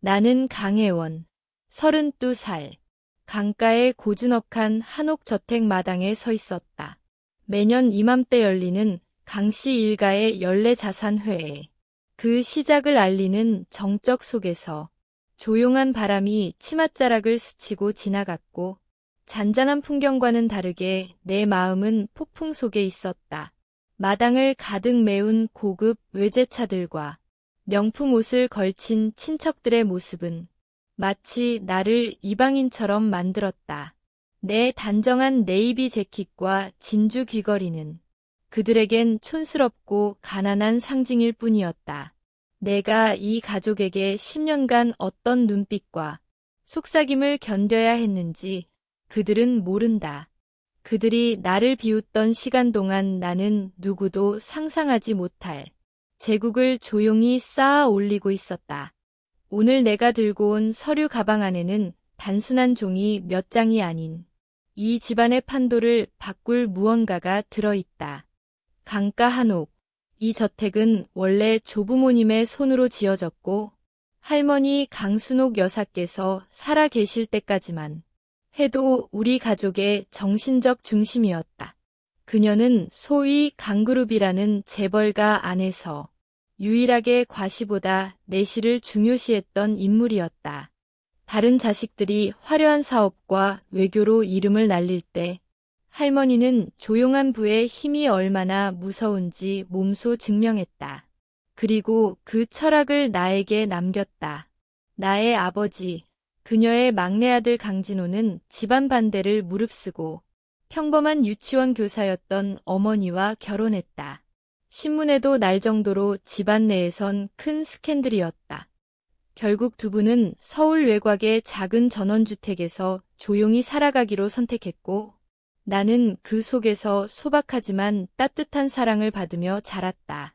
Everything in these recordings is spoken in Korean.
나는 강혜원, 32살. 강가의 고즈넉한 한옥저택 마당에 서 있었다. 매년 이맘때 열리는 강씨 일가의 연례자산회에 그 시작을 알리는 정적 속에서 조용한 바람이 치맛자락을 스치고 지나갔고 잔잔한 풍경과는 다르게 내 마음은 폭풍 속에 있었다. 마당을 가득 메운 고급 외제차들과 명품 옷을 걸친 친척들의 모습은 마치 나를 이방인처럼 만들었다. 내 단정한 네이비 재킷과 진주 귀걸이는 그들에겐 촌스럽고 가난한 상징일 뿐이었다. 내가 이 가족에게 10년간 어떤 눈빛과 속삭임을 견뎌야 했는지 그들은 모른다. 그들이 나를 비웃던 시간 동안 나는 누구도 상상하지 못할 제국을 조용히 쌓아 올리고 있었다. 오늘 내가 들고 온 서류 가방 안에는 단순한 종이 몇 장이 아닌 이 집안의 판도를 바꿀 무언가가 들어있다. 강가 한옥. 이 저택은 원래 조부모님의 손으로 지어졌고 할머니 강순옥 여사께서 살아 계실 때까지만 해도 우리 가족의 정신적 중심이었다. 그녀는 소위 강그룹이라는 재벌가 안에서 유일하게 과시보다 내실을 중요시했던 인물이었다. 다른 자식들이 화려한 사업과 외교로 이름을 날릴 때 할머니는 조용한 부의 힘이 얼마나 무서운지 몸소 증명했다. 그리고 그 철학을 나에게 남겼다. 나의 아버지, 그녀의 막내 아들 강진호는 집안 반대를 무릅쓰고 평범한 유치원 교사였던 어머니와 결혼했다. 신문에도 날 정도로 집안 내에선 큰 스캔들이었다. 결국 두 분은 서울 외곽의 작은 전원주택에서 조용히 살아가기로 선택했고 나는 그 속에서 소박하지만 따뜻한 사랑을 받으며 자랐다.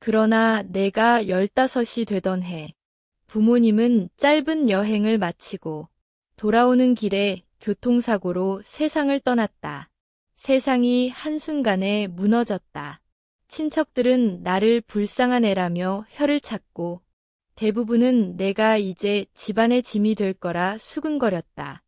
그러나 내가 15이 되던 해 부모님은 짧은 여행을 마치고 돌아오는 길에 교통사고로 세상을 떠났다. 세상이 한순간에 무너졌다. 친척들은 나를 불쌍한 애라며 혀를 찼고 대부분은 내가 이제 집안의 짐이 될 거라 수근거렸다.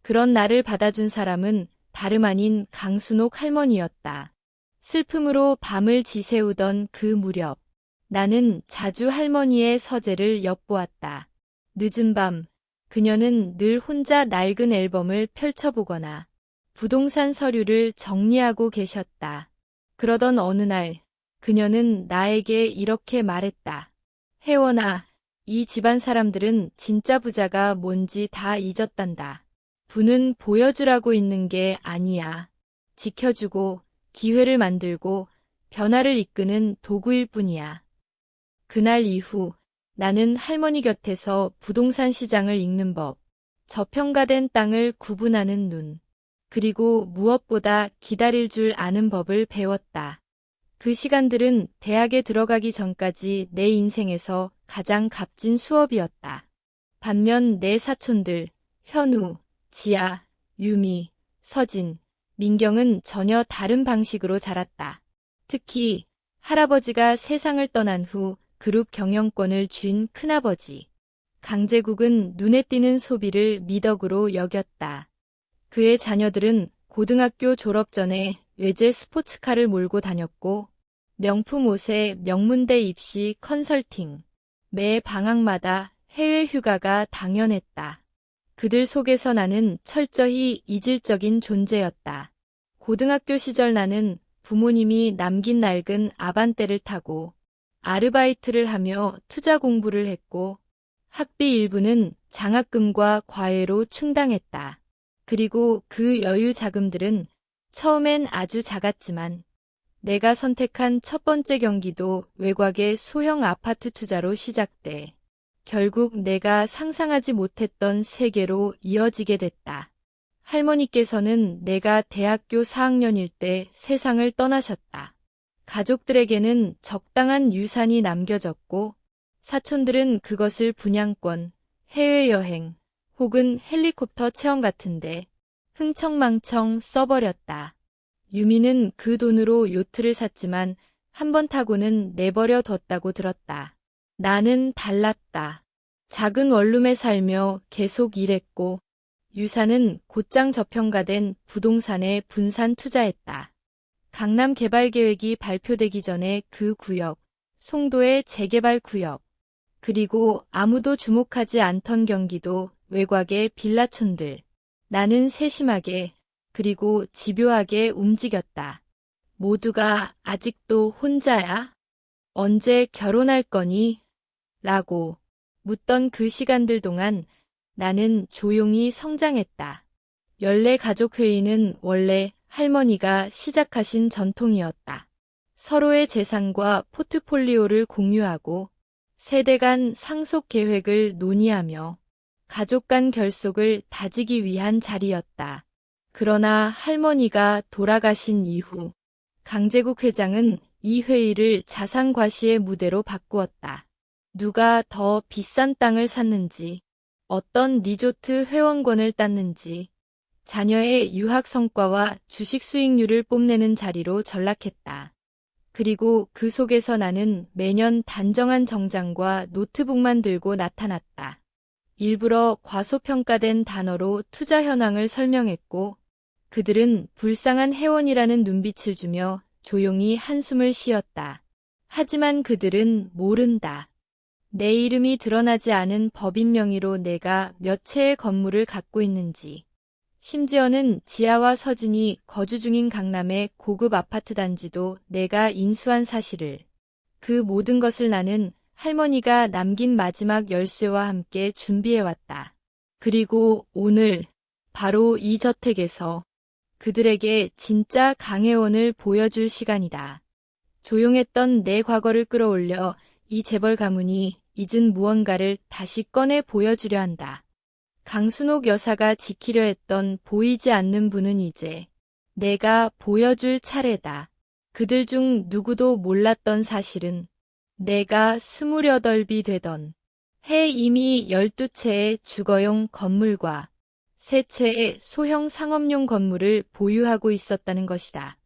그런 나를 받아준 사람은 다름 아닌 강순옥 할머니였다. 슬픔으로 밤을 지새우던 그 무렵 나는 자주 할머니의 서재를 엿보았다. 늦은 밤 그녀는 늘 혼자 낡은 앨범을 펼쳐보거나 부동산 서류를 정리하고 계셨다. 그러던 어느 날 그녀는 나에게 이렇게 말했다. 혜원아, 이 집안 사람들은 진짜 부자가 뭔지 다 잊었단다. 부는 보여주라고 있는 게 아니야. 지켜주고 기회를 만들고 변화를 이끄는 도구일 뿐이야. 그날 이후 나는 할머니 곁에서 부동산 시장을 읽는 법, 저평가된 땅을 구분하는 눈, 그리고 무엇보다 기다릴 줄 아는 법을 배웠다. 그 시간들은 대학에 들어가기 전까지 내 인생에서 가장 값진 수업이었다. 반면 내 사촌들, 현우, 지아, 유미, 서진, 민경은 전혀 다른 방식으로 자랐다. 특히 할아버지가 세상을 떠난 후 그룹 경영권을 쥔 큰아버지. 강제국은 눈에 띄는 소비를 미덕으로 여겼다. 그의 자녀들은 고등학교 졸업 전에 외제 스포츠카를 몰고 다녔고 명품 옷에 명문대 입시 컨설팅. 매 방학마다 해외 휴가가 당연했다. 그들 속에서 나는 철저히 이질적인 존재였다. 고등학교 시절 나는 부모님이 남긴 낡은 아반떼를 타고 아르바이트를 하며 투자 공부를 했고 학비 일부는 장학금과 과외로 충당했다. 그리고 그 여유 자금들은 처음엔 아주 작았지만 내가 선택한 첫 번째 경기도 외곽의 소형 아파트 투자로 시작돼 결국 내가 상상하지 못했던 세계로 이어지게 됐다. 할머니께서는 내가 대학교 4학년일 때 세상을 떠나셨다. 가족들에게는 적당한 유산이 남겨졌고 사촌들은 그것을 분양권, 해외여행 혹은 헬리콥터 체험 같은데 흥청망청 써버렸다. 유미는 그 돈으로 요트를 샀지만 한 번 타고는 내버려 뒀다고 들었다. 나는 달랐다. 작은 원룸에 살며 계속 일했고 유산은 곧장 저평가된 부동산에 분산 투자했다. 강남 개발 계획이 발표되기 전에 그 구역, 송도의 재개발 구역, 그리고 아무도 주목하지 않던 경기도 외곽의 빌라촌들. 나는 세심하게 그리고 집요하게 움직였다. 모두가 아직도 혼자야? 언제 결혼할 거니? 라고 묻던 그 시간들 동안 나는 조용히 성장했다. 연례가족회의는 원래 할머니가 시작하신 전통이었다. 서로의 재산과 포트폴리오를 공유하고 세대 간 상속 계획을 논의하며 가족 간 결속을 다지기 위한 자리였다. 그러나 할머니가 돌아가신 이후 강제국 회장은 이 회의를 자산과시의 무대로 바꾸었다. 누가 더 비싼 땅을 샀는지, 어떤 리조트 회원권을 땄는지, 자녀의 유학 성과와 주식 수익률을 뽐내는 자리로 전락했다. 그리고 그 속에서 나는 매년 단정한 정장과 노트북만 들고 나타났다. 일부러 과소평가된 단어로 투자 현황을 설명했고 그들은 불쌍한 회원이라는 눈빛을 주며 조용히 한숨을 쉬었다. 하지만 그들은 모른다. 내 이름이 드러나지 않은 법인 명의로 내가 몇 채의 건물을 갖고 있는지. 심지어는 지아와 서진이 거주 중인 강남의 고급 아파트 단지도 내가 인수한 사실을. 그 모든 것을 나는 할머니가 남긴 마지막 열쇠와 함께 준비해왔다. 그리고 오늘 바로 이 저택에서 그들에게 진짜 강혜원을 보여줄 시간이다. 조용했던 내 과거를 끌어올려 이 재벌 가문이 잊은 무언가를 다시 꺼내 보여주려 한다. 강순옥 여사가 지키려 했던 보이지 않는 분은 이제 내가 보여줄 차례다. 그들 중 누구도 몰랐던 사실은 내가 28비 되던 해 이미 12채의 주거용 건물과 3채의 소형 상업용 건물을 보유하고 있었다는 것이다.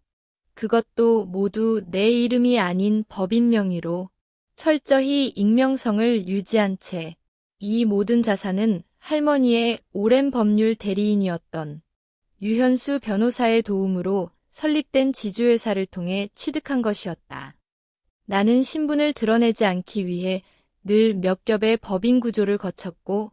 그것도 모두 내 이름이 아닌 법인 명의로 철저히 익명성을 유지한 채 이 모든 자산은 할머니의 오랜 법률 대리인이었던 유현수 변호사의 도움으로 설립된 지주회사를 통해 취득한 것이었다. 나는 신분을 드러내지 않기 위해 늘 몇 겹의 법인 구조를 거쳤고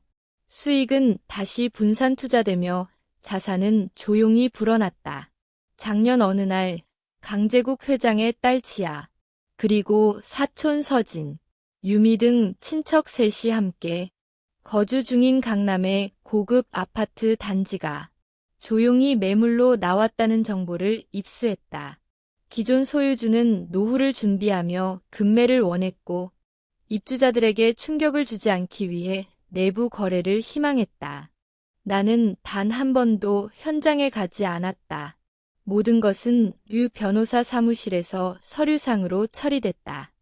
수익은 다시 분산 투자되며 자산은 조용히 불어났다. 작년 어느 날 강제국 회장의 딸 지아, 그리고 사촌 서진, 유미 등 친척 셋이 함께 거주 중인 강남의 고급 아파트 단지가 조용히 매물로 나왔다는 정보를 입수했다. 기존 소유주는 노후를 준비하며 급매를 원했고 입주자들에게 충격을 주지 않기 위해 내부 거래를 희망했다. 나는 단 한 번도 현장에 가지 않았다. 모든 것은 유 변호사 사무실에서 서류상으로 처리됐다.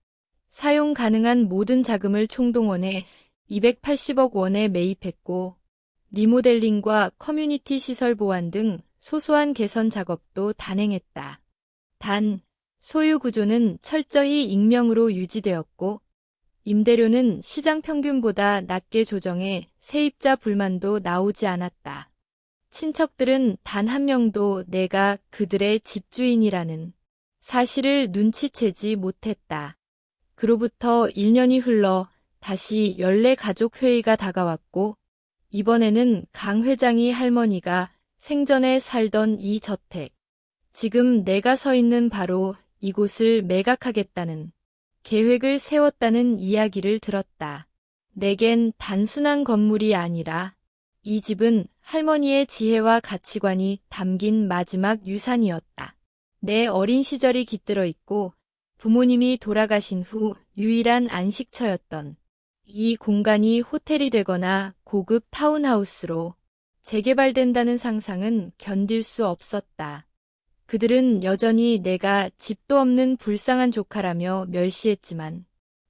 사용 가능한 모든 자금을 총동원해 280억 원에 매입했고 리모델링과 커뮤니티 시설 보완 등 소소한 개선 작업도 단행했다. 단, 소유 구조는 철저히 익명으로 유지되었고 임대료는 시장 평균보다 낮게 조정해 세입자 불만도 나오지 않았다. 친척들은 단 한 명도 내가 그들의 집주인이라는 사실을 눈치채지 못했다. 그로부터 1년이 흘러 다시 연례가족회의가 다가왔고 이번에는 강 회장이 할머니가 생전에 살던 이 저택, 지금 내가 서 있는 바로 이곳을 매각하겠다는 계획을 세웠다는 이야기를 들었다. 내겐 단순한 건물이 아니라 이 집은 할머니의 지혜와 가치관이 담긴 마지막 유산이었다. 내 어린 시절이 깃들어 있고 부모님이 돌아가신 후 유일한 안식처였던 이 공간이 호텔이 되거나 고급 타운하우스로 재개발된다는 상상은 견딜 수 없었다. 그들은 여전히 내가 집도 없는 불쌍한 조카라며 멸시했지만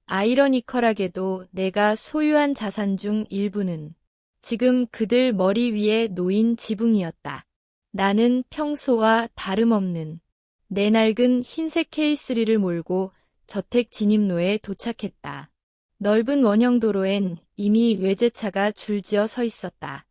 아이러니컬하게도 내가 소유한 자산 중 일부는 지금 그들 머리 위에 놓인 지붕이었다. 나는 평소와 다름없는 내 낡은 흰색 K3를 몰고 저택 진입로에 도착했다. 넓은 원형도로엔 이미 외제차가 줄지어 서 있었다.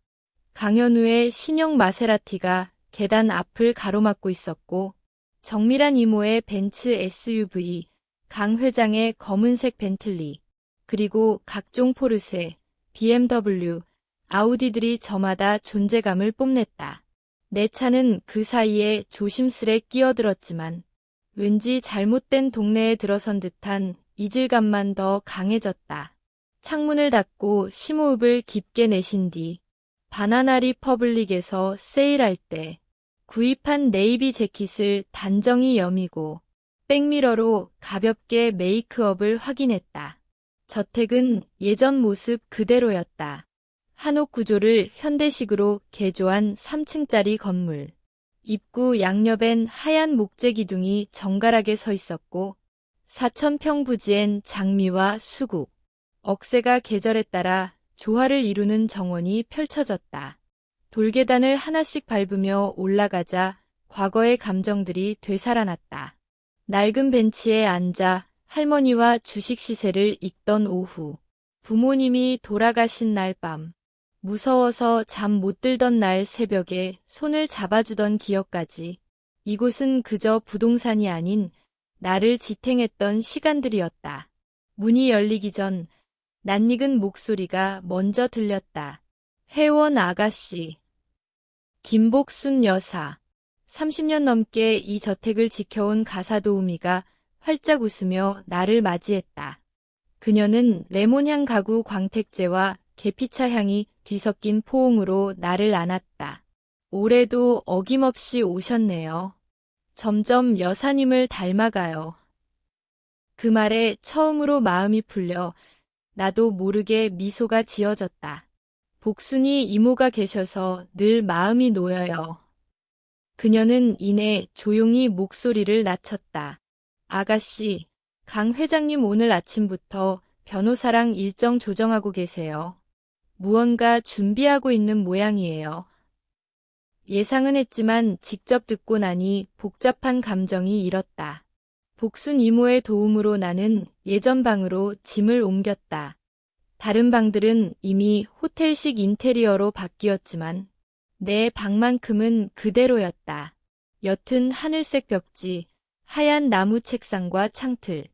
강현우의 신형 마세라티가 계단 앞을 가로막고 있었고 정밀한 이모의 벤츠 SUV, 강 회장의 검은색 벤틀리, 그리고 각종 포르쉐, BMW, 아우디들이 저마다 존재감을 뽐냈다. 내 차는 그 사이에 조심스레 끼어들었지만 왠지 잘못된 동네에 들어선 듯한 이질감만 더 강해졌다. 창문을 닫고 심호흡을 깊게 내쉰 뒤 바나나 리퍼블릭에서 세일할 때 구입한 네이비 재킷을 단정히 여미고 백미러로 가볍게 메이크업을 확인했다. 저택은 예전 모습 그대로였다. 한옥 구조를 현대식으로 개조한 3층짜리 건물. 입구 양옆엔 하얀 목재 기둥이 정갈하게 서 있었고 4,000평 부지엔 장미와 수국, 억새가 계절에 따라 조화를 이루는 정원이 펼쳐졌다. 돌계단을 하나씩 밟으며 올라가자 과거의 감정들이 되살아났다. 낡은 벤치에 앉아 할머니와 주식 시세를 읽던 오후, 부모님이 돌아가신 날 밤, 무서워서 잠 못 들던 날 새벽에 손을 잡아주던 기억까지 이곳은 그저 부동산이 아닌 나를 지탱했던 시간들이었다. 문이 열리기 전 낯익은 목소리가 먼저 들렸다. 혜원 아가씨. 김복순 여사. 30년 넘게 이 저택을 지켜온 가사도우미가 활짝 웃으며 나를 맞이했다. 그녀는 레몬향 가구 광택제와 계피차 향이 뒤섞인 포옹으로 나를 안았다. 올해도 어김없이 오셨네요. 점점 여사님을 닮아가요. 그 말에 처음으로 마음이 풀려 나도 모르게 미소가 지어졌다. 복순이 이모가 계셔서 늘 마음이 놓여요. 그녀는 이내 조용히 목소리를 낮췄다. 아가씨, 강 회장님 오늘 아침부터 변호사랑 일정 조정하고 계세요. 무언가 준비하고 있는 모양이에요. 예상은 했지만 직접 듣고 나니 복잡한 감정이 일었다. 복순 이모의 도움으로 나는 예전 방으로 짐을 옮겼다. 다른 방들은 이미 호텔식 인테리어로 바뀌었지만 내 방만큼은 그대로였다. 옅은 하늘색 벽지, 하얀 나무 책상과 창틀,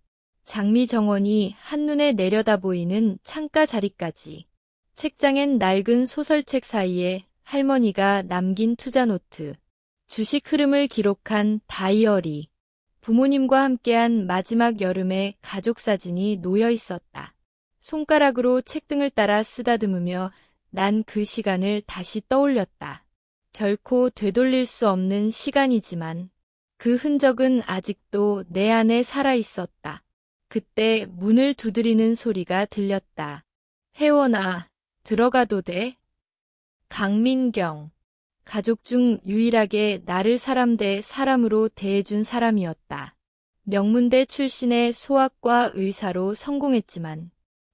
장미 정원이 한눈에 내려다 보이는 창가 자리까지. 책장엔 낡은 소설책 사이에 할머니가 남긴 투자노트, 주식 흐름을 기록한 다이어리, 부모님과 함께한 마지막 여름의 가족사진이 놓여 있었다. 손가락으로 책등을 따라 쓰다듬으며 난 그 시간을 다시 떠올렸다. 결코 되돌릴 수 없는 시간이지만 그 흔적은 아직도 내 안에 살아 있었다. 그때 문을 두드리는 소리가 들렸다. 혜원아, 들어가도 돼? 강민경. 가족 중 유일하게 나를 사람 대 사람으로 대해준 사람이었다. 명문대 출신의 소아과 의사로 성공했지만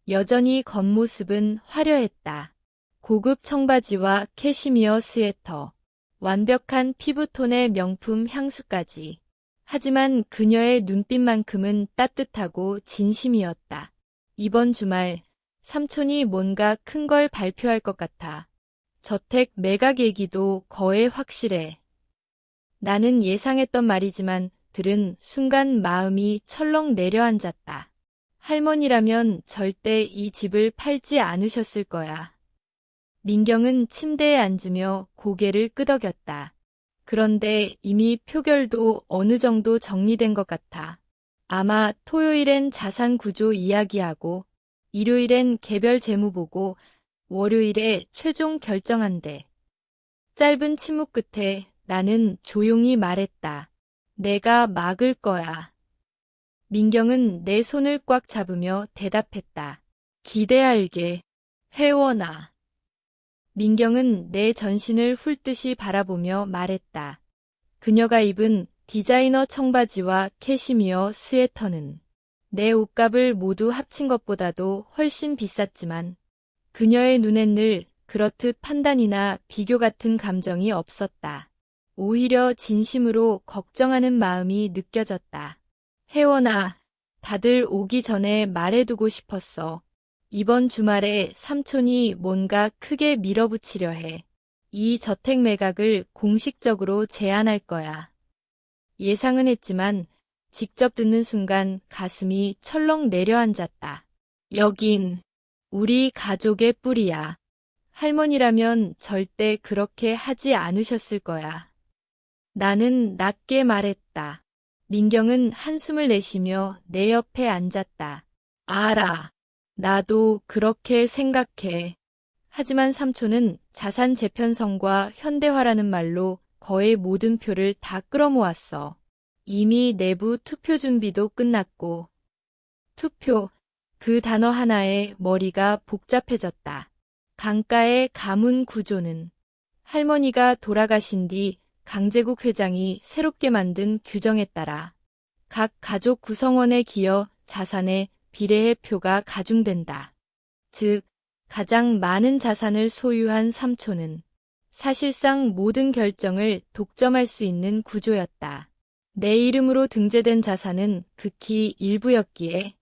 여전히 겉모습은 화려했다. 고급 청바지와 캐시미어 스웨터, 완벽한 피부톤의 명품 향수까지. 하지만 그녀의 눈빛만큼은 따뜻하고 진심이었다. 이번 주말 삼촌이 뭔가 큰 걸 발표할 것 같아. 저택 매각 얘기도 거의 확실해. 나는 예상했던 말이지만 들은 순간 마음이 철렁 내려앉았다. 할머니라면 절대 이 집을 팔지 않으셨을 거야. 민경은 침대에 앉으며 고개를 끄덕였다. 그런데 이미 표결도 어느 정도 정리된 것 같아. 아마 토요일엔 자산 구조 이야기하고 일요일엔 개별 재무 보고 월요일에 최종 결정한대. 짧은 침묵 끝에 나는 조용히 말했다. 내가 막을 거야. 민경은 내 손을 꽉 잡으며 대답했다. 기대할게. 혜원아. 민경은 내 전신을 훑듯이 바라보며 말했다. 그녀가 입은 디자이너 청바지와 캐시미어 스웨터는 내 옷값을 모두 합친 것보다도 훨씬 비쌌지만 그녀의 눈엔 늘 그렇듯 판단이나 비교 같은 감정이 없었다. 오히려 진심으로 걱정하는 마음이 느껴졌다. 혜원아, 다들 오기 전에 말해두고 싶었어. 이번 주말에 삼촌이 뭔가 크게 밀어붙이려 해. 이 저택 매각을 공식적으로 제안할 거야. 예상은 했지만 직접 듣는 순간 가슴이 철렁 내려앉았다. 여긴 우리 가족의 뿌리야. 할머니라면 절대 그렇게 하지 않으셨을 거야. 나는 낮게 말했다. 민경은 한숨을 내쉬며 내 옆에 앉았다. 알아. 나도 그렇게 생각해. 하지만 삼촌은 자산 재편성과 현대화라는 말로 거의 모든 표를 다 끌어모았어. 이미 내부 투표 준비도 끝났고. 투표, 그 단어 하나에 머리가 복잡해졌다. 강가의 가문 구조는 할머니가 돌아가신 뒤 강제국 회장이 새롭게 만든 규정에 따라 각 가족 구성원에 기여 자산의 비례의 표가 가중된다. 즉, 가장 많은 자산을 소유한 삼촌은 사실상 모든 결정을 독점할 수 있는 구조였다. 내 이름으로 등재된 자산은 극히 일부였기에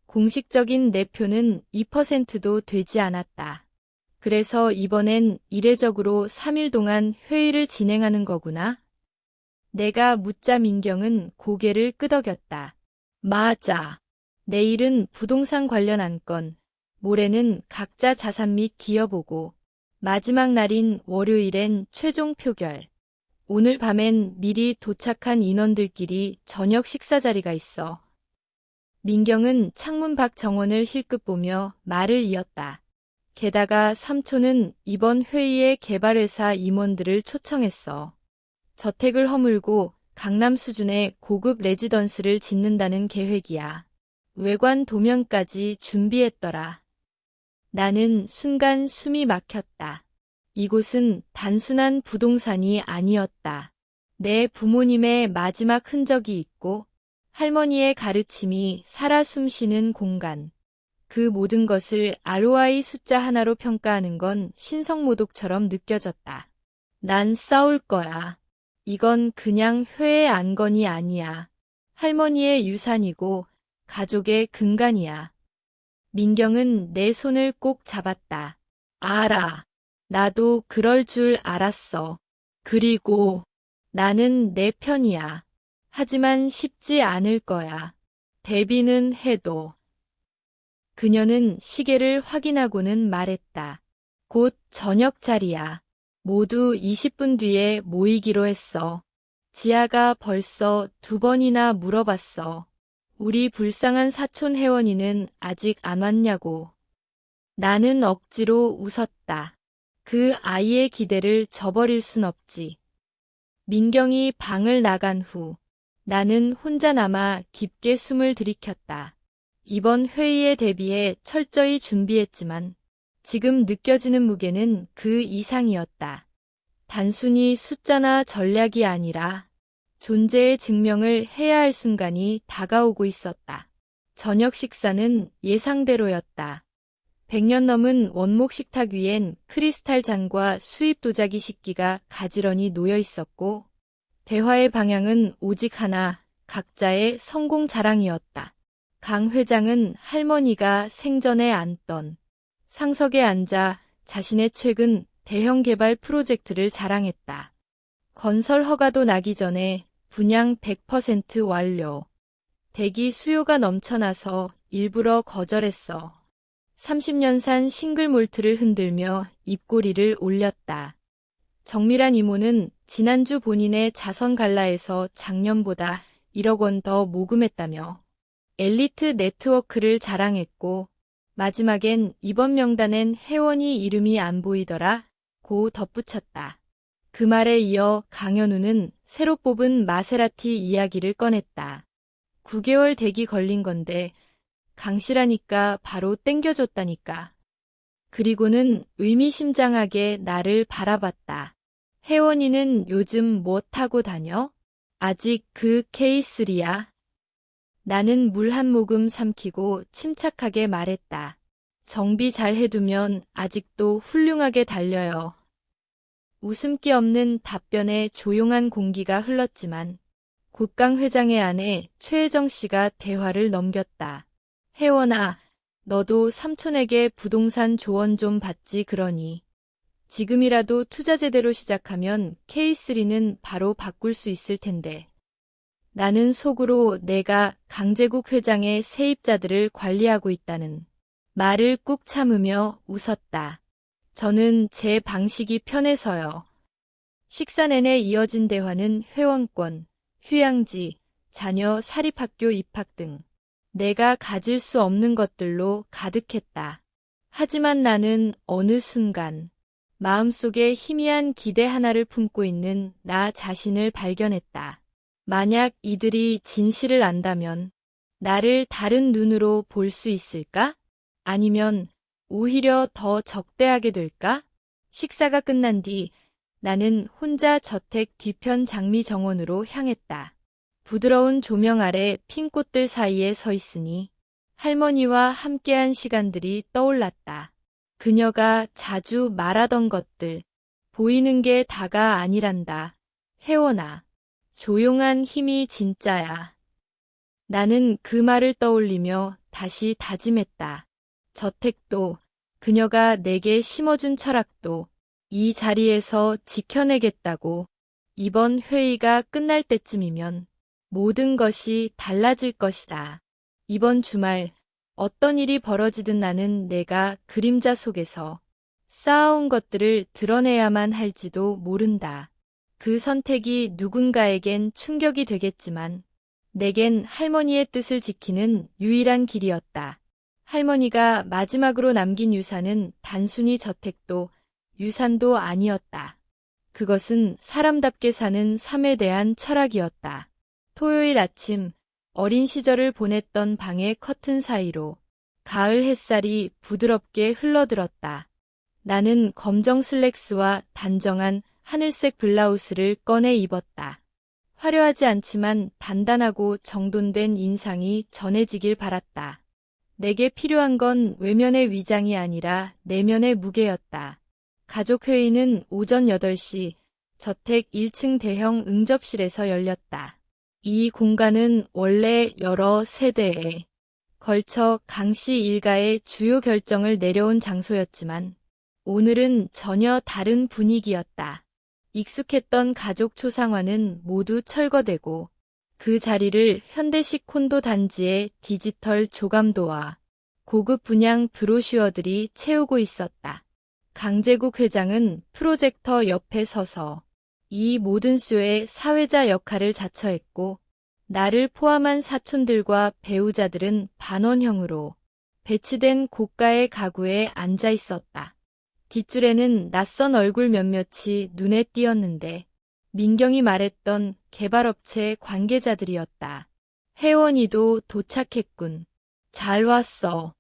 공식적인 내 표는 2%도 되지 않았다. 그래서 이번엔 이례적으로 3일 동안 회의를 진행하는 거구나. 내가 묻자 민경은 고개를 끄덕였다. 맞아. 내일은 부동산 관련 안건, 모레는 각자 자산 및 기여보고, 마지막 날인 월요일엔 최종 표결. 오늘 밤엔 미리 도착한 인원들끼리 저녁 식사 자리가 있어. 민경은 창문 밖 정원을 힐끗 보며 말을 이었다. 게다가 삼촌은 이번 회의에 개발회사 임원들을 초청했어. 저택을 허물고 강남 수준의 고급 레지던스를 짓는다는 계획이야. 외관 도면까지 준비했더라. 나는 순간 숨이 막혔다. 이곳은 단순한 부동산이 아니었다. 내 부모님의 마지막 흔적이 있고 할머니의 가르침이 살아 숨쉬는 공간. 그 모든 것을 ROI 숫자 하나로 평가하는 건 신성모독처럼 느껴졌다. 난 싸울 거야. 이건 그냥 회의 안건이 아니야. 할머니의 유산이고 가족의 근간이야. 민경은 내 손을 꼭 잡았다. 알아. 나도 그럴 줄 알았어. 그리고 나는 내 편이야. 하지만 쉽지 않을 거야. 대비는 해도. 그녀는 시계를 확인하고는 말했다. 곧 저녁 자리야. 모두 20분 뒤에 모이기로 했어. 지아가 벌써 2번이나 물어봤어. 우리 불쌍한 사촌 혜원이는 아직 안 왔냐고. 나는 억지로 웃었다. 그 아이의 기대를 저버릴 순 없지. 민경이 방을 나간 후 나는 혼자 남아 깊게 숨을 들이켰다. 이번 회의에 대비해 철저히 준비했지만 지금 느껴지는 무게는 그 이상이었다. 단순히 숫자나 전략이 아니라 존재의 증명을 해야 할 순간이 다가오고 있었다. 저녁 식사는 예상대로였다. 100년 넘은 원목 식탁 위엔 크리스탈 잔과 수입 도자기 식기가 가지런히 놓여 있었고 대화의 방향은 오직 하나, 각자의 성공 자랑이었다. 강 회장은 할머니가 생전에 앉던 상석에 앉아 자신의 최근 대형 개발 프로젝트를 자랑했다. 건설 허가도 나기 전에 분양 100% 완료. 대기 수요가 넘쳐나서 일부러 거절했어. 30년산 싱글몰트를 흔들며 입꼬리를 올렸다. 정밀한 이모는 지난주 본인의 자선 갈라에서 작년보다 1억 원 더 모금했다며 엘리트 네트워크를 자랑했고 마지막엔 이번 명단엔 혜원이 이름이 안 보이더라 고 덧붙였다. 그 말에 이어 강현우는 새로 뽑은 마세라티 이야기를 꺼냈다. 9개월 대기 걸린 건데 강씨라니까 바로 땡겨줬다니까. 그리고는 의미심장하게 나를 바라봤다. 혜원이는 요즘 뭐 타고 다녀? 아직 그 K3야? 나는 물 한 모금 삼키고 침착하게 말했다. 정비 잘 해두면 아직도 훌륭하게 달려요. 웃음기 없는 답변에 조용한 공기가 흘렀지만 곧강 회장의 아내 최혜정 씨가 대화를 넘겼다. 혜원아, 너도 삼촌에게 부동산 조언 좀 받지 그러니. 지금이라도 투자 제대로 시작하면 K3는 바로 바꿀 수 있을 텐데. 나는 속으로 내가 강제국 회장의 세입자들을 관리하고 있다는 말을 꾹 참으며 웃었다. 저는 제 방식이 편해서요. 식사 내내 이어진 대화는 회원권, 휴양지, 자녀 사립학교 입학 등 내가 가질 수 없는 것들로 가득했다. 하지만 나는 어느 순간 마음속에 희미한 기대 하나를 품고 있는 나 자신을 발견했다. 만약 이들이 진실을 안다면 나를 다른 눈으로 볼 수 있을까? 아니면 오히려 더 적대하게 될까? 식사가 끝난 뒤 나는 혼자 저택 뒤편 장미 정원으로 향했다. 부드러운 조명 아래 핀 꽃들 사이에 서 있으니 할머니와 함께한 시간들이 떠올랐다. 그녀가 자주 말하던 것들, 보이는 게 다가 아니란다. 혜원아, 조용한 힘이 진짜야. 나는 그 말을 떠올리며 다시 다짐했다. 저택도, 그녀가 내게 심어준 철학도 이 자리에서 지켜내겠다고. 이번 회의가 끝날 때쯤이면 모든 것이 달라질 것이다. 이번 주말 어떤 일이 벌어지든 나는 내가 그림자 속에서 쌓아온 것들을 드러내야만 할지도 모른다. 그 선택이 누군가에겐 충격이 되겠지만 내겐 할머니의 뜻을 지키는 유일한 길이었다. 할머니가 마지막으로 남긴 유산은 단순히 저택도 유산도 아니었다. 그것은 사람답게 사는 삶에 대한 철학이었다. 토요일 아침 어린 시절을 보냈던 방의 커튼 사이로 가을 햇살이 부드럽게 흘러들었다. 나는 검정 슬랙스와 단정한 하늘색 블라우스를 꺼내 입었다. 화려하지 않지만 단단하고 정돈된 인상이 전해지길 바랐다. 내게 필요한 건 외면의 위장이 아니라 내면의 무게였다. 가족회의는 오전 8시 저택 1층 대형 응접실에서 열렸다. 이 공간은 원래 여러 세대에 걸쳐 강씨 일가의 주요 결정을 내려온 장소였지만 오늘은 전혀 다른 분위기였다. 익숙했던 가족 초상화는 모두 철거되고 그 자리를 현대식 콘도 단지의 디지털 조감도와 고급 분양 브로슈어들이 채우고 있었다. 강제국 회장은 프로젝터 옆에 서서 이 모든 쇼의 사회자 역할을 자처했고 나를 포함한 사촌들과 배우자들은 반원형으로 배치된 고가의 가구에 앉아 있었다. 뒷줄에는 낯선 얼굴 몇몇이 눈에 띄었는데 민경이 말했던 개발업체 관계자들이었다. 혜원이도 도착했군. 잘 왔어.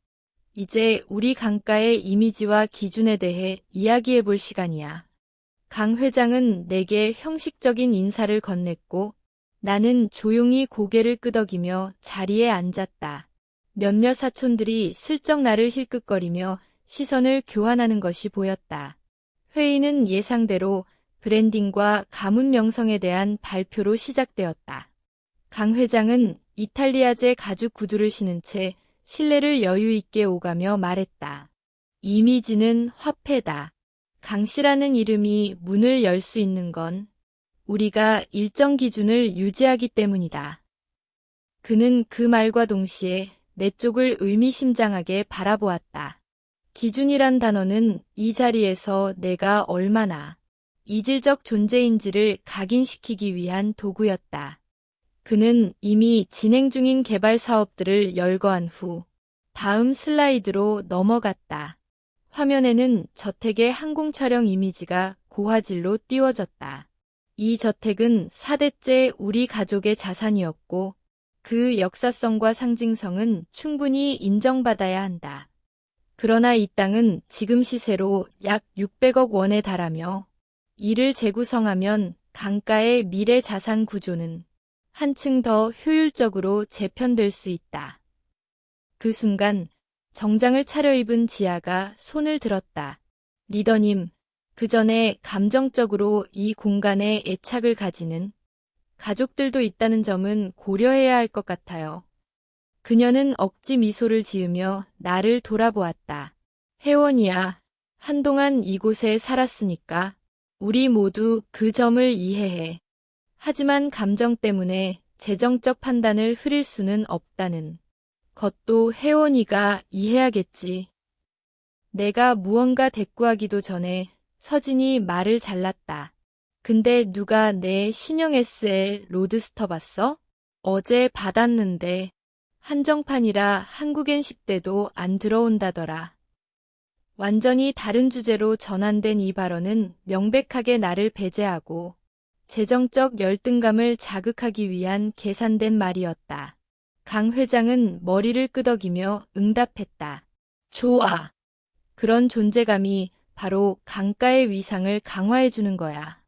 이제 우리 강가의 이미지와 기준에 대해 이야기해 볼 시간이야. 강 회장은 내게 형식적인 인사를 건넸고 나는 조용히 고개를 끄덕이며 자리에 앉았다. 몇몇 사촌들이 슬쩍 나를 힐끗거리며 시선을 교환하는 것이 보였다. 회의는 예상대로 브랜딩과 가문 명성에 대한 발표로 시작되었다. 강 회장은 이탈리아제 가죽 구두를 신은 채 실내를 여유 있게 오가며 말했다. 이미지는 화폐다. 강씨라는 이름이 문을 열 수 있는 건 우리가 일정 기준을 유지하기 때문이다. 그는 그 말과 동시에 내 쪽을 의미심장하게 바라보았다. 기준이란 단어는 이 자리에서 내가 얼마나 이질적 존재인지를 각인시키기 위한 도구였다. 그는 이미 진행 중인 개발 사업들을 열거한 후 다음 슬라이드로 넘어갔다. 화면에는 저택의 항공 촬영 이미지가 고화질로 띄워졌다. 이 저택은 4대째 우리 가족의 자산이었고 그 역사성과 상징성은 충분히 인정받아야 한다. 그러나 이 땅은 지금 시세로 약 600억 원에 달하며 이를 재구성하면 강가의 미래 자산 구조는 한층 더 효율적으로 재편될 수 있다. 그 순간 정장을 차려입은 지아가 손을 들었다. 리더님, 그 전에 감정적으로 이 공간에 애착을 가지는 가족들도 있다는 점은 고려해야 할 것 같아요. 그녀는 억지 미소를 지으며 나를 돌아보았다. 혜원이야, 한동안 이곳에 살았으니까 우리 모두 그 점을 이해해. 하지만 감정 때문에 재정적 판단을 흐릴 수는 없다는 것도 혜원이가 이해하겠지. 내가 무언가 대꾸하기도 전에 서진이 말을 잘랐다. 근데 누가 내 신형 SL 로드스터 봤어? 어제 받았는데 한정판이라 한국엔 10대도 안 들어온다더라. 완전히 다른 주제로 전환된 이 발언은 명백하게 나를 배제하고 재정적 열등감을 자극하기 위한 계산된 말이었다. 강 회장은 머리를 끄덕이며 응답했다. 좋아. 그런 존재감이 바로 강가의 위상을 강화해주는 거야.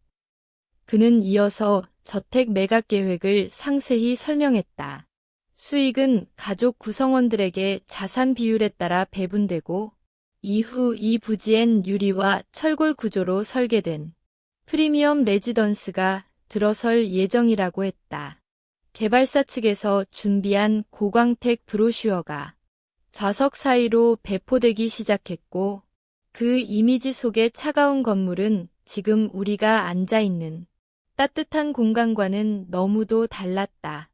그는 이어서 저택 매각 계획을 상세히 설명했다. 수익은 가족 구성원들에게 자산 비율에 따라 배분되고 이후 이 부지엔 유리와 철골 구조로 설계된 프리미엄 레지던스가 들어설 예정이라고 했다. 개발사 측에서 준비한 고광택 브로슈어가 좌석 사이로 배포되기 시작했고 그 이미지 속의 차가운 건물은 지금 우리가 앉아있는 따뜻한 공간과는 너무도 달랐다.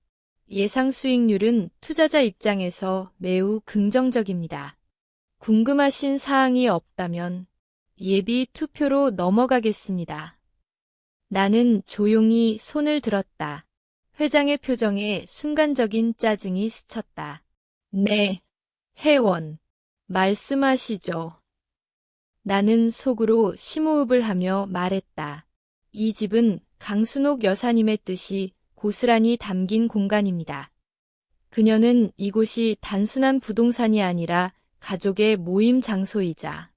예상 수익률은 투자자 입장에서 매우 긍정적입니다. 궁금하신 사항이 없다면 예비 투표로 넘어가겠습니다. 나는 조용히 손을 들었다. 회장의 표정에 순간적인 짜증이 스쳤다. 네, 혜원, 말씀하시죠. 나는 속으로 심호흡을 하며 말했다. 이 집은 강순옥 여사님의 뜻이 고스란히 담긴 공간입니다. 그녀는 이곳이 단순한 부동산이 아니라 가족의 모임 장소이자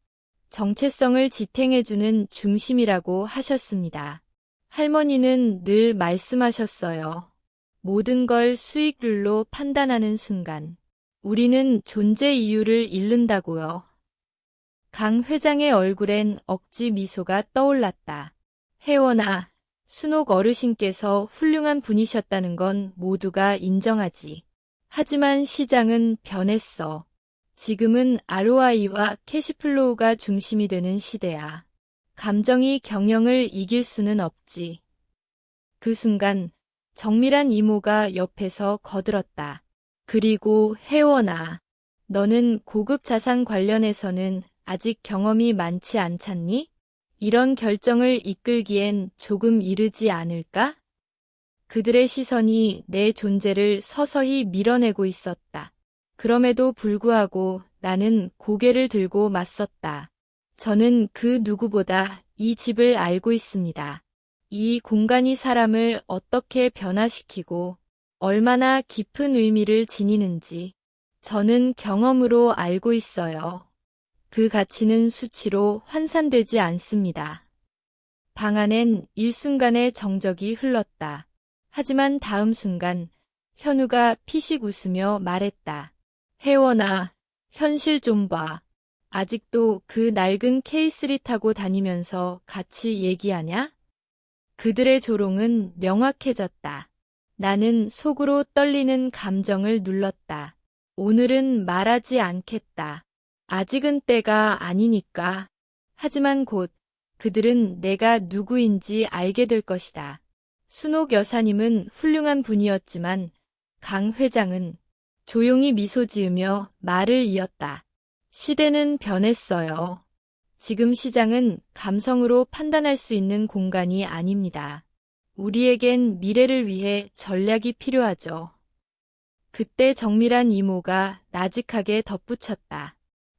정체성을 지탱해주는 중심이라고 하셨습니다. 할머니는 늘 말씀하셨어요. 모든 걸 수익률로 판단하는 순간 우리는 존재 이유를 잃는다고요. 강 회장의 얼굴엔 억지 미소가 떠올랐다. 혜원아, 순옥 어르신께서 훌륭한 분이셨다는 건 모두가 인정하지. 하지만 시장은 변했어. 지금은 ROI와 캐시플로우가 중심이 되는 시대야. 감정이 경영을 이길 수는 없지. 그 순간 정밀한 이모가 옆에서 거들었다. 그리고 혜원아, 너는 고급 자산 관련해서는 아직 경험이 많지 않잖니? 이런 결정을 이끌기엔 조금 이르지 않을까? 그들의 시선이 내 존재를 서서히 밀어내고 있었다. 그럼에도 불구하고 나는 고개를 들고 맞섰다. 저는 그 누구보다 이 집을 알고 있습니다. 이 공간이 사람을 어떻게 변화시키고 얼마나 깊은 의미를 지니는지 저는 경험으로 알고 있어요. 그 가치는 수치로 환산되지 않습니다. 방 안엔 일순간의 정적이 흘렀다. 하지만 다음 순간 현우가 피식 웃으며 말했다. 혜원아, 현실 좀 봐. 아직도 그 낡은 K3 타고 다니면서 같이 얘기하냐? 그들의 조롱은 명확해졌다. 나는 속으로 떨리는 감정을 눌렀다. 오늘은 말하지 않겠다. 아직은 때가 아니니까. 하지만 곧 그들은 내가 누구인지 알게 될 것이다. 순옥 여사님은 훌륭한 분이었지만 강 회장은 조용히 미소 지으며 말을 이었다. 시대는 변했어요. 지금 시장은 감성으로 판단할 수 있는 공간이 아닙니다. 우리에겐 미래를 위해 전략이 필요하죠. 그때 정밀한 이모가 나직하게 덧붙였다.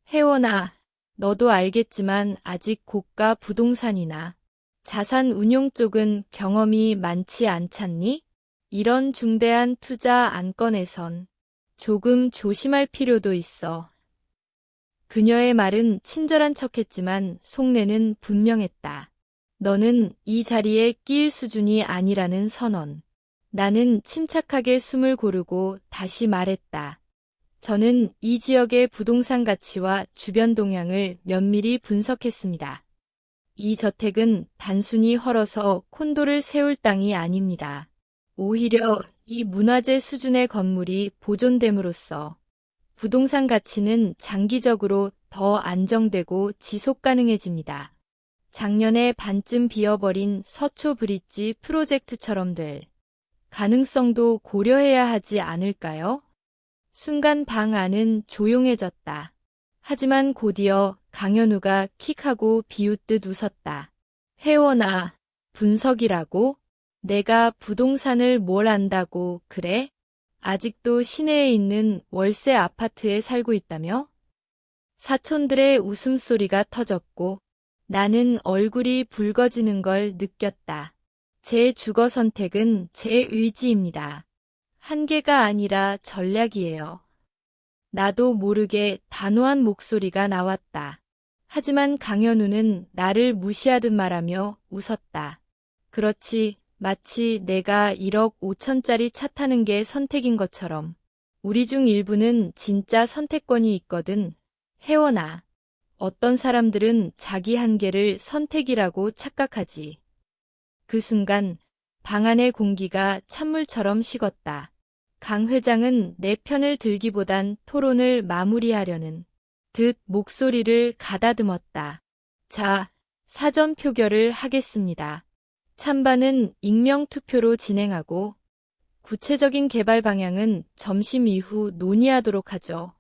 혜원아, 너도 알겠지만 아직 고가 부동산이나 자산 운용 쪽은 경험이 많지 않잖니? 이런 중대한 투자 안건에선 조금 조심할 필요도 있어. 그녀의 말은 친절한 척했지만 속내는 분명했다. 너는 이 자리에 끼일 수준이 아니라는 선언. 나는 침착하게 숨을 고르고 다시 말했다. 저는 이 지역의 부동산 가치와 주변 동향을 면밀히 분석했습니다. 이 저택은 단순히 헐어서 콘도를 세울 땅이 아닙니다. 오히려 이 문화재 수준의 건물이 보존됨으로써 부동산 가치는 장기적으로 더 안정되고 지속 가능해집니다. 작년에 반쯤 비어버린 서초 브릿지 프로젝트처럼 될 가능성도 고려해야 하지 않을까요? 순간 방 안은 조용해졌다. 하지만 곧이어 강현우가 킥하고 비웃듯 웃었다. 혜원아, 분석이라고? 내가 부동산을 뭘 안다고 그래? 아직도 시내에 있는 월세 아파트에 살고 있다며? 사촌들의 웃음소리가 터졌고 나는 얼굴이 붉어지는 걸 느꼈다. 제 주거 선택은 제 의지입니다. 한계가 아니라 전략이에요. 나도 모르게 단호한 목소리가 나왔다. 하지만 강현우는 나를 무시하듯 말하며 웃었다. 그렇지, 마치 내가 1억 5천짜리 차 타는 게 선택인 것처럼. 우리 중 일부는 진짜 선택권이 있거든. 혜원아, 어떤 사람들은 자기 한계를 선택이라고 착각하지. 그 순간 방 안의 공기가 찬물처럼 식었다. 강 회장은 내 편을 들기보단 토론을 마무리하려는 듯 목소리를 가다듬었다. 자, 사전 표결을 하겠습니다. 찬반은 익명투표로 진행하고 구체적인 개발 방향은 점심 이후 논의하도록 하죠.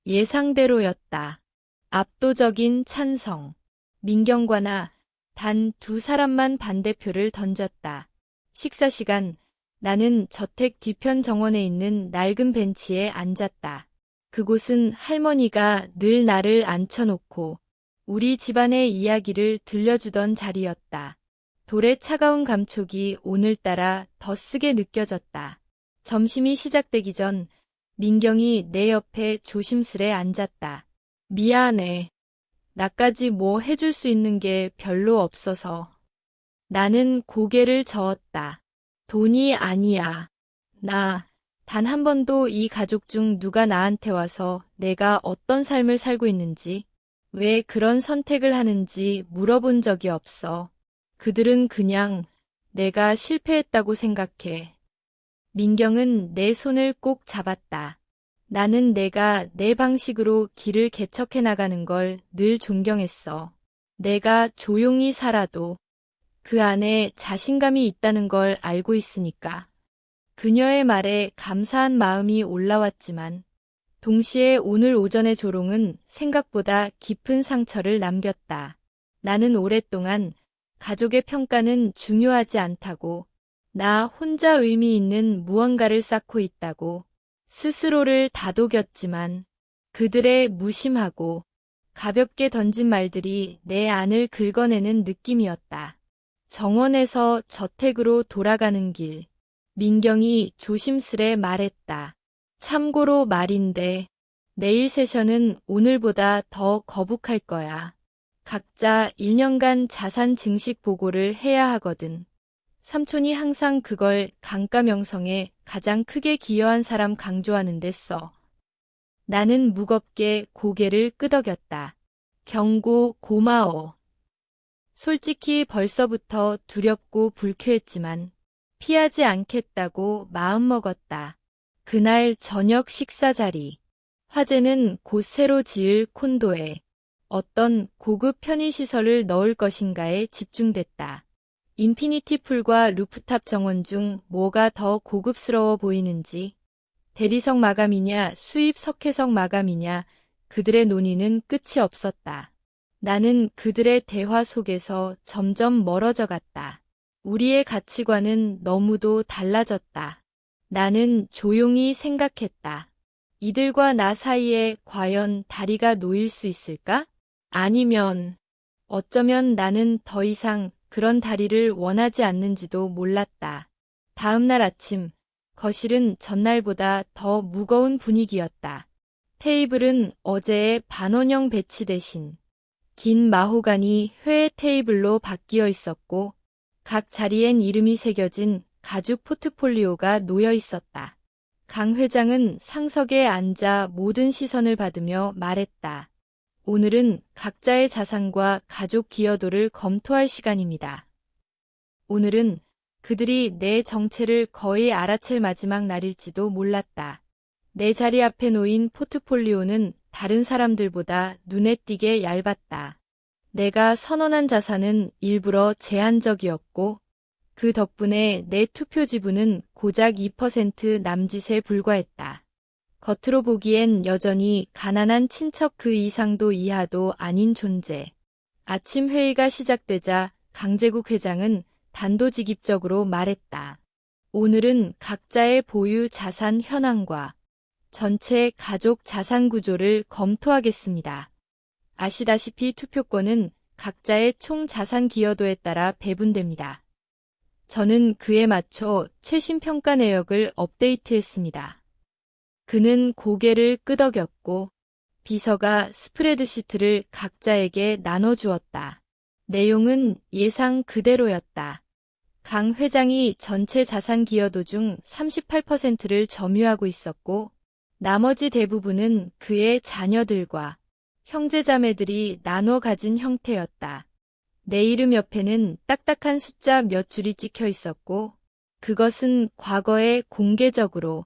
예상대로였다. 압도적인 찬성. 민경과 나 단 두 사람만 반대표를 던졌다. 식사 시간, 나는 저택 뒤편 정원에 있는 낡은 벤치에 앉았다. 그곳은 할머니가 늘 나를 앉혀놓고 우리 집안의 이야기를 들려주던 자리였다. 돌의 차가운 감촉이 오늘따라 더 쓰게 느껴졌다. 점심이 시작되기 전 민경이 내 옆에 조심스레 앉았다. 미안해. 나까지 뭐 해줄 수 있는 게 별로 없어서. 나는 고개를 저었다. 돈이 아니야. 나 단 한 번도 이 가족 중 누가 나한테 와서 내가 어떤 삶을 살고 있는지, 왜 그런 선택을 하는지 물어본 적이 없어. 그들은 그냥 내가 실패했다고 생각해. 민경은 내 손을 꼭 잡았다. 나는 내가 내 방식으로 길을 개척해 나가는 걸 늘 존경했어. 내가 조용히 살아도 그 안에 자신감이 있다는 걸 알고 있으니까. 그녀의 말에 감사한 마음이 올라왔지만 동시에 오늘 오전의 조롱은 생각보다 깊은 상처를 남겼다. 나는 오랫동안 가족의 평가는 중요하지 않다고, 나 혼자 의미 있는 무언가를 쌓고 있다고 스스로를 다독였지만 그들의 무심하고 가볍게 던진 말들이 내 안을 긁어내는 느낌이었다. 정원에서 저택으로 돌아가는 길, 민경이 조심스레 말했다. 참고로 말인데 내일 세션은 오늘보다 더 거북할 거야. 각자 1년간 자산 증식 보고를 해야 하거든. 삼촌이 항상 그걸 강가 명성에 가장 크게 기여한 사람 강조하는 데 써. 나는 무겁게 고개를 끄덕였다. 경고 고마워. 솔직히 벌써부터 두렵고 불쾌했지만 피하지 않겠다고 마음먹었다. 그날 저녁 식사 자리. 화제는 곧 새로 지을 콘도에 어떤 고급 편의시설을 넣을 것인가에 집중됐다. 인피니티 풀과 루프탑 정원 중 뭐가 더 고급스러워 보이는지, 대리석 마감이냐 수입 석회석 마감이냐, 그들의 논의는 끝이 없었다. 나는 그들의 대화 속에서 점점 멀어져 갔다. 우리의 가치관은 너무도 달라졌다. 나는 조용히 생각했다. 이들과 나 사이에 과연 다리가 놓일 수 있을까? 아니면 어쩌면 나는 더 이상 그런 다리를 원하지 않는지도 몰랐다. 다음 날 아침, 거실은 전날보다 더 무거운 분위기였다. 테이블은 어제의 반원형 배치 대신 긴 마호가니 회 테이블로 바뀌어 있었고 각 자리엔 이름이 새겨진 가죽 포트폴리오가 놓여 있었다. 강 회장은 상석에 앉아 모든 시선을 받으며 말했다. 오늘은 각자의 자산과 가족 기여도를 검토할 시간입니다. 오늘은 그들이 내 정체를 거의 알아챌 마지막 날일지도 몰랐다. 내 자리 앞에 놓인 포트폴리오는 다른 사람들보다 눈에 띄게 얇았다. 내가 선언한 자산은 일부러 제한적이었고 그 덕분에 내 투표 지분은 고작 2% 남짓에 불과했다. 겉으로 보기엔 여전히 가난한 친척 그 이상도 이하도 아닌 존재. 아침 회의가 시작되자 강제국 회장은 단도직입적으로 말했다. 오늘은 각자의 보유 자산 현황과 전체 가족 자산 구조를 검토하겠습니다. 아시다시피 투표권은 각자의 총 자산 기여도에 따라 배분됩니다. 저는 그에 맞춰 최신 평가 내역을 업데이트했습니다. 그는 고개를 끄덕였고 비서가 스프레드시트를 각자에게 나눠주었다. 내용은 예상 그대로였다. 강 회장이 전체 자산 기여도 중 38%를 점유하고 있었고 나머지 대부분은 그의 자녀들과 형제자매들이 나눠 가진 형태였다. 내 이름 옆에는 딱딱한 숫자 몇 줄이 찍혀 있었고 그것은 과거에 공개적으로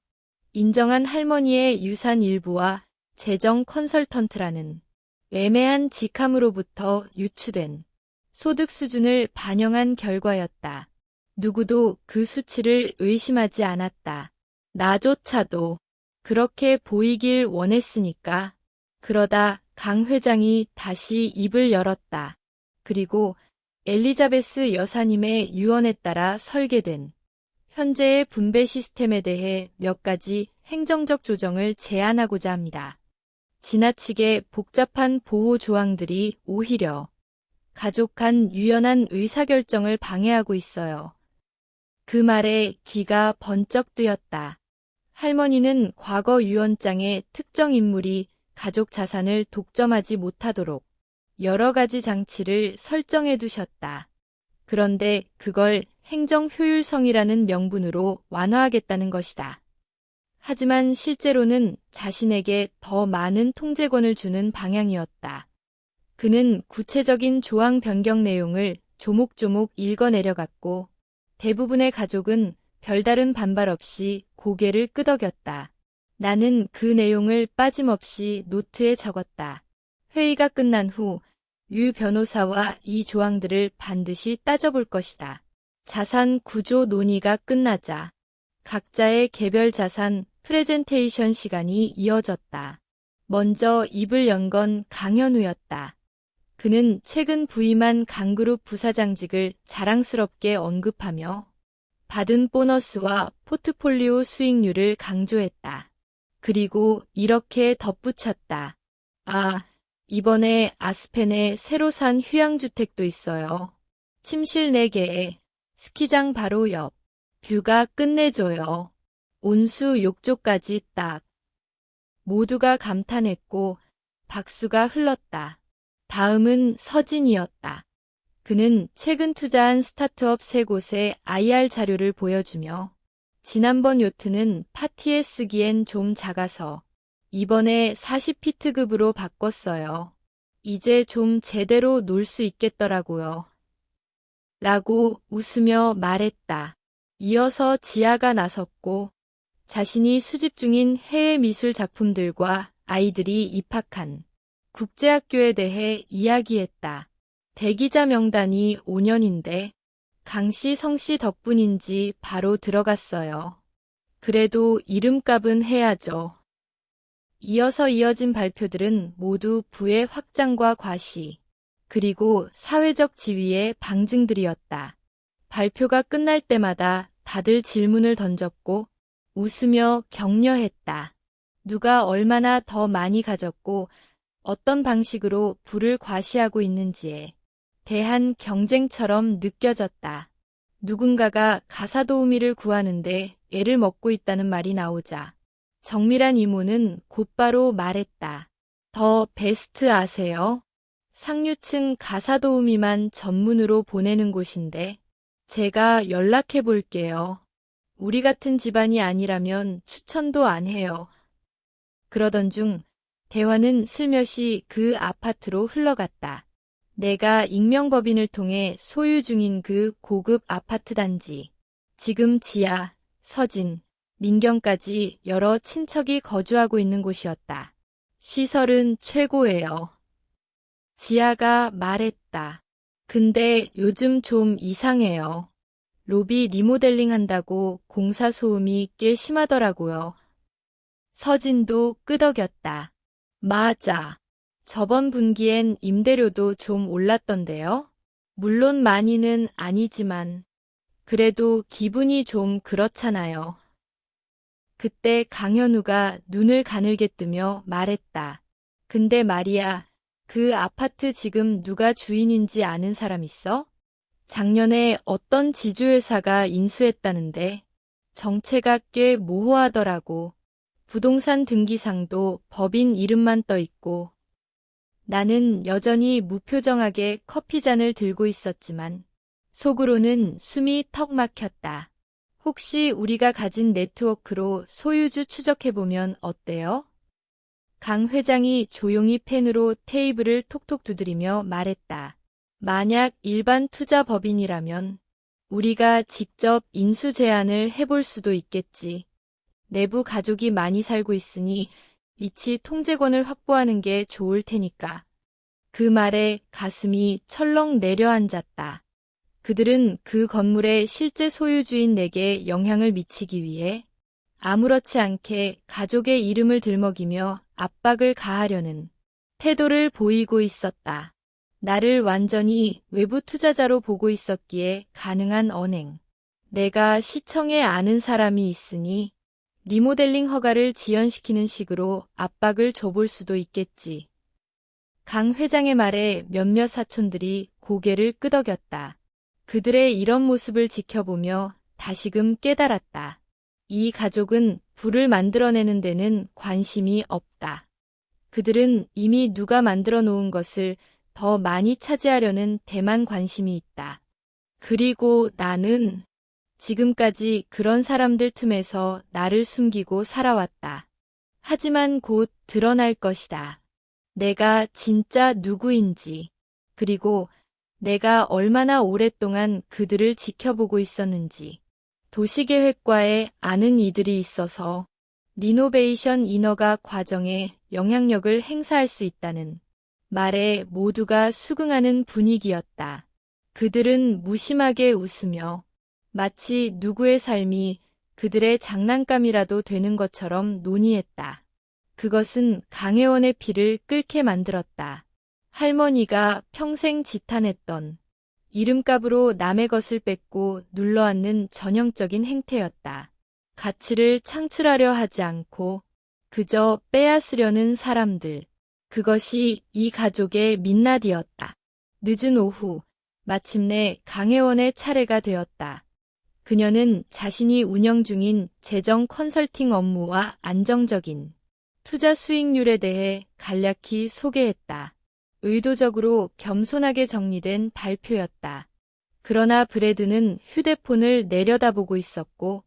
인정한 할머니의 유산 일부와 재정 컨설턴트라는 애매한 직함으로부터 유추된 소득 수준을 반영한 결과였다. 누구도 그 수치를 의심하지 않았다. 나조차도 그렇게 보이길 원했으니까. 그러다 강 회장이 다시 입을 열었다. 그리고 엘리자베스 여사님의 유언에 따라 설계된 현재의 분배 시스템에 대해 몇 가지 행정적 조정을 제안하고자 합니다. 지나치게 복잡한 보호 조항들이 오히려 가족 간 유연한 의사결정을 방해하고 있어요. 그 말에 귀가 번쩍 뜨였다. 할머니는 과거 유언장에 특정 인물이 가족 자산을 독점하지 못하도록 여러 가지 장치를 설정해 두셨다. 그런데 그걸 행정 효율성이라는 명분으로 완화하겠다는 것이다. 하지만 실제로는 자신에게 더 많은 통제권을 주는 방향이었다. 그는 구체적인 조항 변경 내용을 조목조목 읽어내려갔고 대부분의 가족은 별다른 반발 없이 고개를 끄덕였다. 나는 그 내용을 빠짐없이 노트에 적었다. 회의가 끝난 후 유 변호사와 이 조항들을 반드시 따져볼 것이다. 자산 구조 논의가 끝나자 각자의 개별 자산 프레젠테이션 시간이 이어졌다. 먼저 입을 연 건 강현우였다. 그는 최근 부임한 강그룹 부사장직을 자랑스럽게 언급하며 받은 보너스와 포트폴리오 수익률을 강조했다. 그리고 이렇게 덧붙였다. 아, 이번에 아스펜에 새로 산 휴양주택도 있어요. 침실 4개에 스키장 바로 옆. 뷰가 끝내줘요. 온수 욕조까지 딱. 모두가 감탄했고 박수가 흘렀다. 다음은 서진이었다. 그는 최근 투자한 스타트업 3곳의 IR 자료를 보여주며 지난번 요트는 파티에 쓰기엔 좀 작아서 이번에 40피트급으로 바꿨어요. 이제 좀 제대로 놀 수 있겠더라고요. 라고 웃으며 말했다. 이어서 지아가 나섰고 자신이 수집 중인 해외 미술 작품들과 아이들이 입학한 국제학교에 대해 이야기했다. 대기자 명단이 5년인데 강씨 성씨 덕분인지 바로 들어갔어요. 그래도 이름값은 해야죠. 이어서 이어진 발표들은 모두 부의 확장과 과시, 그리고 사회적 지위의 방증들이었다. 발표가 끝날 때마다 다들 질문을 던졌고 웃으며 격려했다. 누가 얼마나 더 많이 가졌고 어떤 방식으로 부를 과시하고 있는지에 대한 경쟁처럼 느껴졌다. 누군가가 가사도우미를 구하는데 애를 먹고 있다는 말이 나오자 정밀한 이모는 곧바로 말했다. 더 베스트 아세요? 상류층 가사도우미만 전문으로 보내는 곳인데 제가 연락해 볼게요. 우리 같은 집안이 아니라면 추천도 안 해요. 그러던 중 대화는 슬며시 그 아파트로 흘러갔다. 내가 익명법인을 통해 소유 중인 그 고급 아파트 단지. 지금 지아, 서진, 민경까지 여러 친척이 거주하고 있는 곳이었다. 시설은 최고예요. 지아가 말했다. 근데 요즘 좀 이상해요. 로비 리모델링 한다고 공사 소음이 꽤 심하더라고요. 서진도 끄덕였다. 맞아. 저번 분기엔 임대료도 좀 올랐던데요. 물론 많이는 아니지만 그래도 기분이 좀 그렇잖아요. 그때 강현우가 눈을 가늘게 뜨며 말했다. 근데 말이야, 그 아파트 지금 누가 주인인지 아는 사람 있어? 작년에 어떤 지주회사가 인수했다는데 정체가 꽤 모호하더라고. 부동산 등기상도 법인 이름만 떠 있고 나는 여전히 무표정하게 커피잔을 들고 있었지만 속으로는 숨이 턱 막혔다. 혹시 우리가 가진 네트워크로 소유주 추적해보면 어때요? 강 회장이 조용히 펜으로 테이블을 톡톡 두드리며 말했다. 만약 일반 투자 법인이라면 우리가 직접 인수 제안을 해볼 수도 있겠지. 내부 가족이 많이 살고 있으니 위치 통제권을 확보하는 게 좋을 테니까. 그 말에 가슴이 철렁 내려앉았다. 그들은 그 건물의 실제 소유주인 내게 영향을 미치기 위해 아무렇지 않게 가족의 이름을 들먹이며 압박을 가하려는 태도를 보이고 있었다. 나를 완전히 외부 투자자로 보고 있었기에 가능한 언행. 내가 시청에 아는 사람이 있으니 리모델링 허가를 지연시키는 식으로 압박을 줘볼 수도 있겠지. 강 회장의 말에 몇몇 사촌들이 고개를 끄덕였다. 그들의 이런 모습을 지켜보며 다시금 깨달았다. 이 가족은 부를 만들어내는 데는 관심이 없다. 그들은 이미 누가 만들어 놓은 것을 더 많이 차지하려는 대만 관심이 있다. 그리고 나는 지금까지 그런 사람들 틈에서 나를 숨기고 살아왔다. 하지만 곧 드러날 것이다. 내가 진짜 누구인지, 그리고 내가 얼마나 오랫동안 그들을 지켜보고 있었는지. 도시계획과에 아는 이들이 있어서 리노베이션 인허가 과정에 영향력을 행사할 수 있다는 말에 모두가 수긍하는 분위기였다. 그들은 무심하게 웃으며 마치 누구의 삶이 그들의 장난감이라도 되는 것처럼 논의했다. 그것은 강혜원의 피를 끓게 만들었다. 할머니가 평생 지탄했던 이름값으로 남의 것을 뺏고 눌러앉는 전형적인 행태였다. 가치를 창출하려 하지 않고 그저 빼앗으려는 사람들. 그것이 이 가족의 민낯이었다. 늦은 오후, 마침내 강혜원의 차례가 되었다. 그녀는 자신이 운영 중인 재정 컨설팅 업무와 안정적인 투자 수익률에 대해 간략히 소개했다. 의도적으로 겸손하게 정리된 발표였다. 그러나 브래드는 휴대폰을 내려다보고 있었고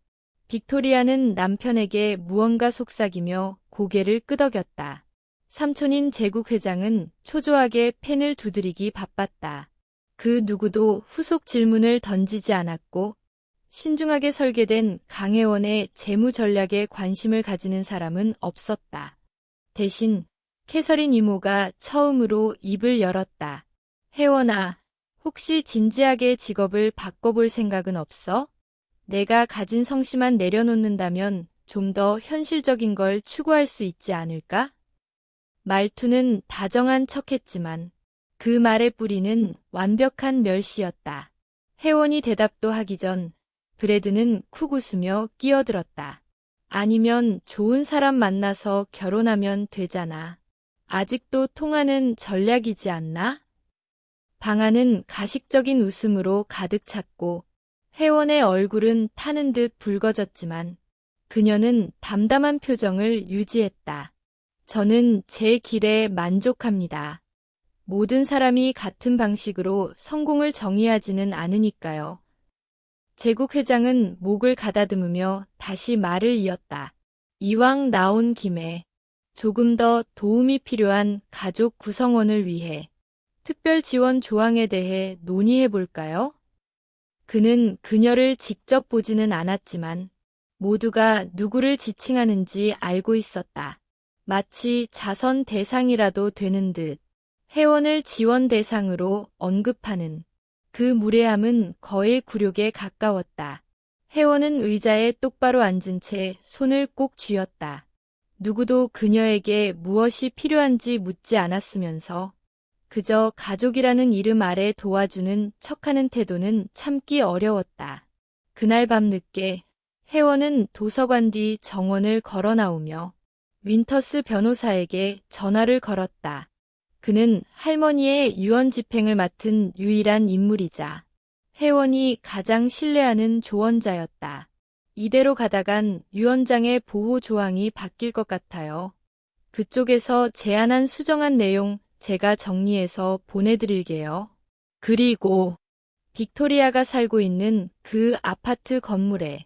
빅토리아는 남편에게 무언가 속삭이며 고개를 끄덕였다. 삼촌인 제국 회장은 초조하게 펜을 두드리기 바빴다. 그 누구도 후속 질문을 던지지 않았고 신중하게 설계된 강혜원의 재무 전략에 관심을 가지는 사람은 없었다. 대신 캐서린 이모가 처음으로 입을 열었다. 혜원아, 혹시 진지하게 직업을 바꿔볼 생각은 없어? 내가 가진 성씨만 내려놓는다면 좀 더 현실적인 걸 추구할 수 있지 않을까? 말투는 다정한 척했지만 그 말의 뿌리는 완벽한 멸시였다. 혜원이 대답도 하기 전 브래드는 쿡 웃으며 끼어들었다. 아니면 좋은 사람 만나서 결혼하면 되잖아. 아직도 통하는 전략이지 않나? 방 안은 가식적인 웃음으로 가득 찼고 혜원의 얼굴은 타는 듯 붉어졌지만 그녀는 담담한 표정을 유지했다. 저는 제 길에 만족합니다. 모든 사람이 같은 방식으로 성공을 정의하지는 않으니까요. 제국 회장은 목을 가다듬으며 다시 말을 이었다. 이왕 나온 김에 조금 더 도움이 필요한 가족 구성원을 위해 특별 지원 조항에 대해 논의해 볼까요? 그는 그녀를 직접 보지는 않았지만 모두가 누구를 지칭하는지 알고 있었다. 마치 자선 대상이라도 되는 듯 혜원을 지원 대상으로 언급하는 그 무례함은 거의 굴욕에 가까웠다. 혜원은 의자에 똑바로 앉은 채 손을 꼭 쥐었다. 누구도 그녀에게 무엇이 필요한지 묻지 않았으면서 그저 가족이라는 이름 아래 도와주는 척하는 태도는 참기 어려웠다. 그날 밤 늦게 혜원은 도서관 뒤 정원을 걸어 나오며 윈터스 변호사에게 전화를 걸었다. 그는 할머니의 유언 집행을 맡은 유일한 인물이자 혜원이 가장 신뢰하는 조언자였다. 이대로 가다간 유언장의 보호 조항이 바뀔 것 같아요. 그쪽에서 제안한 수정한 내용 제가 정리해서 보내드릴게요. 그리고 빅토리아가 살고 있는 그 아파트 건물에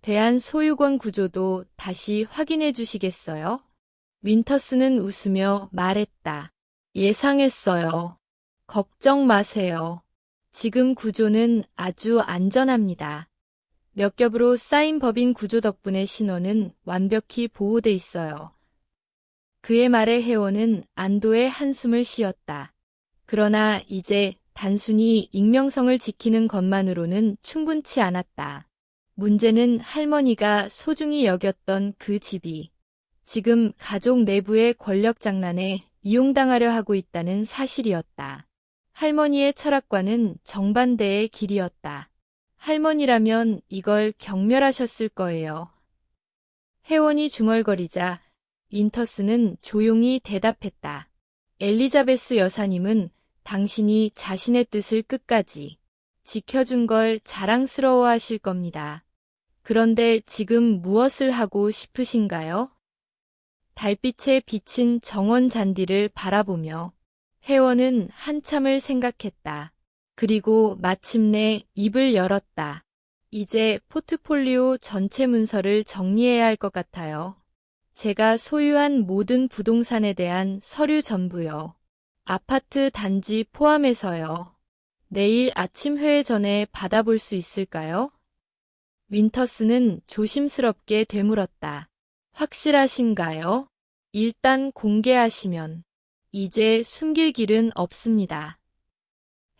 대한 소유권 구조도 다시 확인해 주시겠어요? 윈터스는 웃으며 말했다. 예상했어요. 걱정 마세요. 지금 구조는 아주 안전합니다. 몇 겹으로 쌓인 법인 구조 덕분에 신원은 완벽히 보호돼 있어요. 그의 말에 혜원은 안도의 한숨을 쉬었다. 그러나 이제 단순히 익명성을 지키는 것만으로는 충분치 않았다. 문제는 할머니가 소중히 여겼던 그 집이 지금 가족 내부의 권력 장난에 이용당하려 하고 있다는 사실이었다. 할머니의 철학과는 정반대의 길이었다. 할머니라면 이걸 경멸하셨을 거예요. 혜원이 중얼거리자 윈터스는 조용히 대답했다. 엘리자베스 여사님은 당신이 자신의 뜻을 끝까지 지켜준 걸 자랑스러워하실 겁니다. 그런데 지금 무엇을 하고 싶으신가요? 달빛에 비친 정원 잔디를 바라보며 혜원은 한참을 생각했다. 그리고 마침내 입을 열었다. 이제 포트폴리오 전체 문서를 정리해야 할 것 같아요. 제가 소유한 모든 부동산에 대한 서류 전부요. 아파트 단지 포함해서요. 내일 아침 회의 전에 받아볼 수 있을까요? 윈터스는 조심스럽게 되물었다. 확실하신가요? 일단 공개하시면 이제 숨길 길은 없습니다.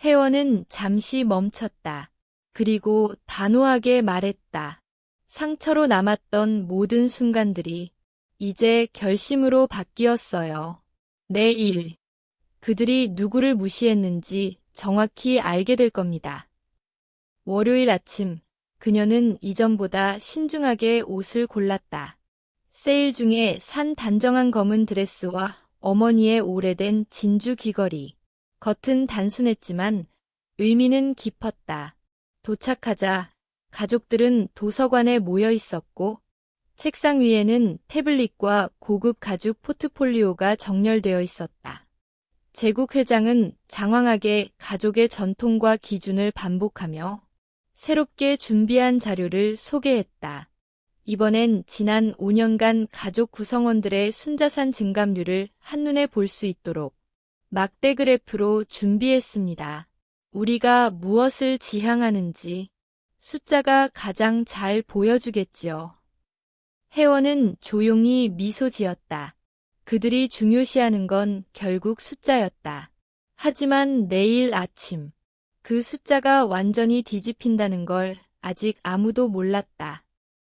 혜원은 잠시 멈췄다. 그리고 단호하게 말했다. 상처로 남았던 모든 순간들이 이제 결심으로 바뀌었어요. 내일 그들이 누구를 무시했는지 정확히 알게 될 겁니다. 월요일 아침 그녀는 이전보다 신중하게 옷을 골랐다. 세일 중에 산 단정한 검은 드레스와 어머니의 오래된 진주 귀걸이. 겉은 단순했지만 의미는 깊었다. 도착하자 가족들은 도서관에 모여 있었고 책상 위에는 태블릿과 고급 가죽 포트폴리오가 정렬되어 있었다. 제국 회장은 장황하게 가족의 전통과 기준을 반복하며 새롭게 준비한 자료를 소개했다. 이번엔 지난 5년간 가족 구성원들의 순자산 증감률을 한눈에 볼 수 있도록 막대 그래프로 준비했습니다. 우리가 무엇을 지향하는지 숫자가 가장 잘 보여주겠지요. 혜원은 조용히 미소 지었다. 그들이 중요시하는 건 결국 숫자였다. 하지만 내일 아침 그 숫자가 완전히 뒤집힌다는 걸 아직 아무도 몰랐다.